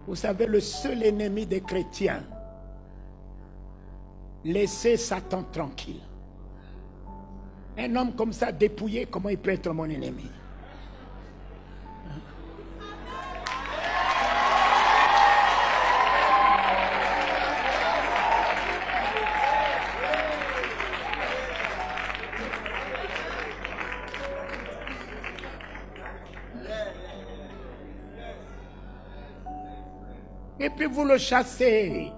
Vous savez, le seul ennemi des chrétiens, laissez Satan tranquille. Un homme comme ça, dépouillé, comment il peut être mon ennemi? Et puis vous le chassez,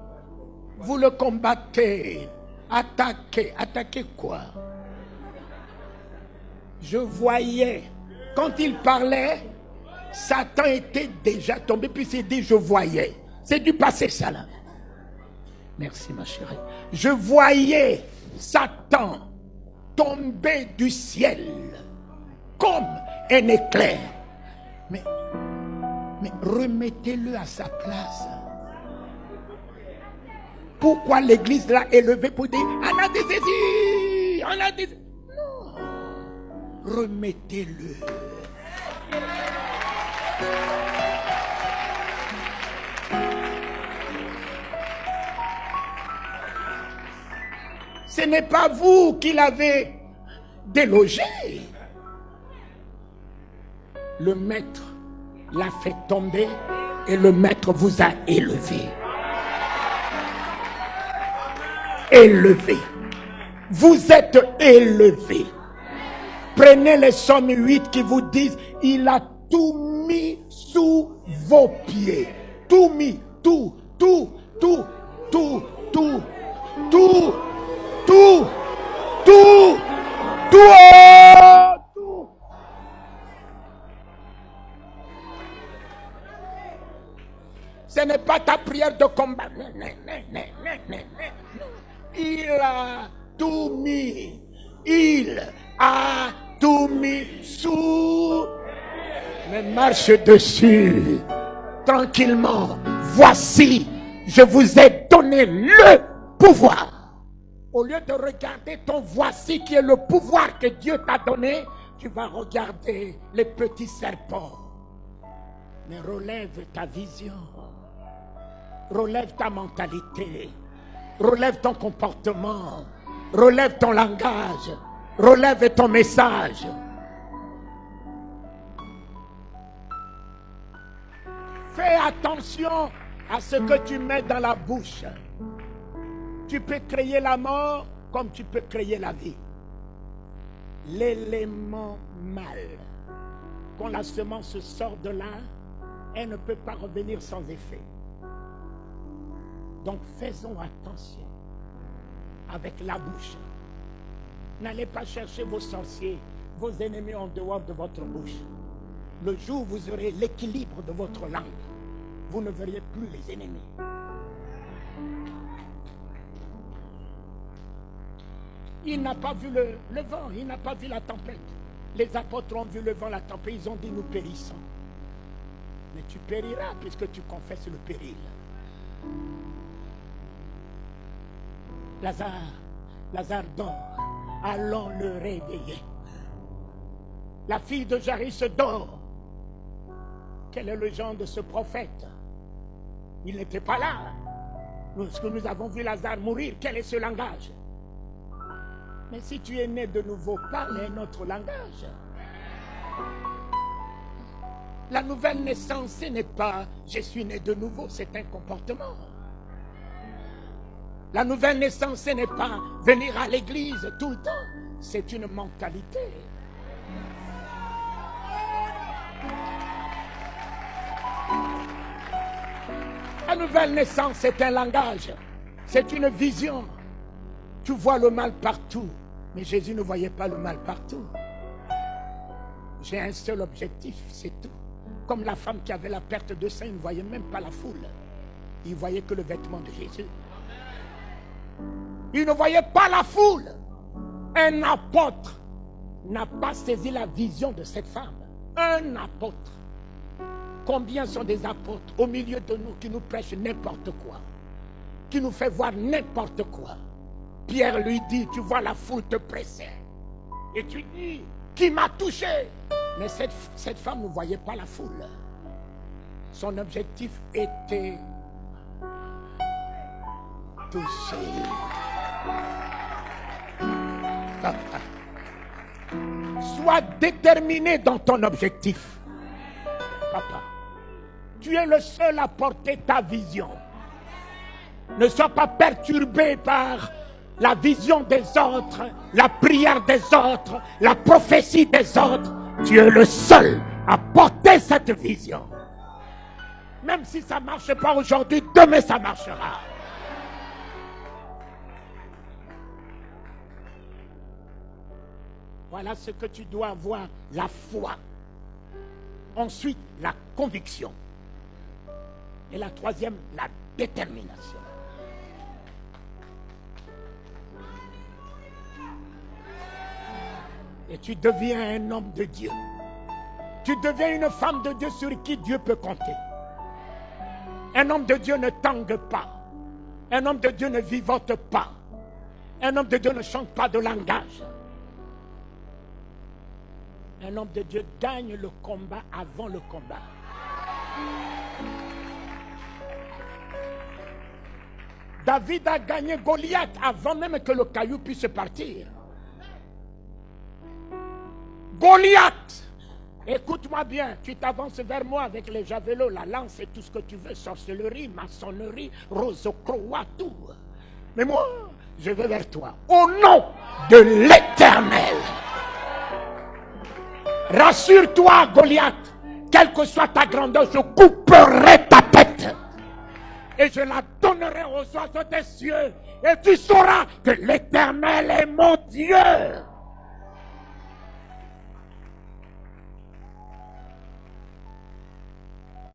vous le combattez, attaquez. Attaquez quoi? Je voyais, quand il parlait, Satan était déjà tombé, puis il s'est dit, je voyais. C'est du passé ça là. Merci ma chérie. Je voyais Satan tomber du ciel comme un éclair. Mais remettez-le à sa place. Pourquoi l'église l'a élevé pour dire on a des désirs, on a des... Non. Remettez-le. Ce n'est pas vous qui l'avez délogé. Le maître l'a fait tomber et le maître vous a élevé. Élevé. Vous êtes élevé. Prenez les Psaumes 8 qui vous disent il a tout mis sous vos pieds. Tout mis, tout. Ce n'est pas ta prière de combat. Il a tout mis. Il a tout mis sous. Mais marche dessus. Tranquillement. Voici, je vous ai donné le pouvoir. Au lieu de regarder ton voici qui est le pouvoir que Dieu t'a donné, tu vas regarder les petits serpents. Mais relève ta vision. Relève ta mentalité. Relève ton comportement. Relève ton langage. Relève ton message. Fais attention à ce que tu mets dans la bouche. Tu peux créer la mort comme tu peux créer la vie. L'élément mal, quand la semence sort de là, elle ne peut pas revenir sans effet. Donc faisons attention avec la bouche. N'allez pas chercher vos sorciers, vos ennemis en dehors de votre bouche. Le jour où vous aurez l'équilibre de votre langue, vous ne verrez plus les ennemis. Il n'a pas vu le vent, il n'a pas vu la tempête. Les apôtres ont vu le vent, la tempête, ils ont dit nous périssons. Mais tu périras puisque tu confesses le péril. Lazare dort, allons le réveiller. La fille de Jairus dort. Quel est le genre de ce prophète? Il n'était pas là. Lorsque nous avons vu Lazare mourir, quel est ce langage? Mais si tu es né de nouveau, parle un autre langage. La nouvelle naissance, ce n'est pas je suis né de nouveau, c'est un comportement. La nouvelle naissance, ce n'est pas venir à l'église tout le temps, c'est une mentalité. La nouvelle naissance, c'est un langage, c'est une vision. Tu vois le mal partout, mais Jésus ne voyait pas le mal partout. J'ai un seul objectif, c'est tout. Comme la femme qui avait la perte de sein, il ne voyait même pas la foule. Il voyait que le vêtement de Jésus. Il ne voyait pas la foule. Un apôtre n'a pas saisi la vision de cette femme. Un apôtre. Combien sont des apôtres au milieu de nous qui nous prêchent n'importe quoi, qui nous fait voir n'importe quoi? Pierre lui dit, tu vois la foule te presser. Et tu dis, qui m'a touché? Mais cette femme ne voyait pas la foule. Son objectif était touché. Sois déterminé dans ton objectif. Papa, tu es le seul à porter ta vision. Ne sois pas perturbé par la vision des autres, la prière des autres, la prophétie des autres. Tu es le seul à porter cette vision. Même si ça ne marche pas aujourd'hui, demain ça marchera. Voilà ce que tu dois avoir, la foi. Ensuite, la conviction. Et la troisième, la détermination. Et tu deviens un homme de Dieu. Tu deviens une femme de Dieu sur qui Dieu peut compter. Un homme de Dieu ne tangue pas. Un homme de Dieu ne vivote pas. Un homme de Dieu ne chante pas de langage. Un homme de Dieu gagne le combat avant le combat. David a gagné Goliath avant même que le caillou puisse partir. Goliath, écoute-moi bien, tu t'avances vers moi avec les javelots, la lance et tout ce que tu veux, sorcellerie, maçonnerie, rosocroix, tout. Mais moi, je vais vers toi, au nom de l'Éternel. Rassure-toi, Goliath, quelle que soit ta grandeur, je couperai ta tête et je la donnerai aux oiseaux des cieux et tu sauras que l'Éternel est mon Dieu.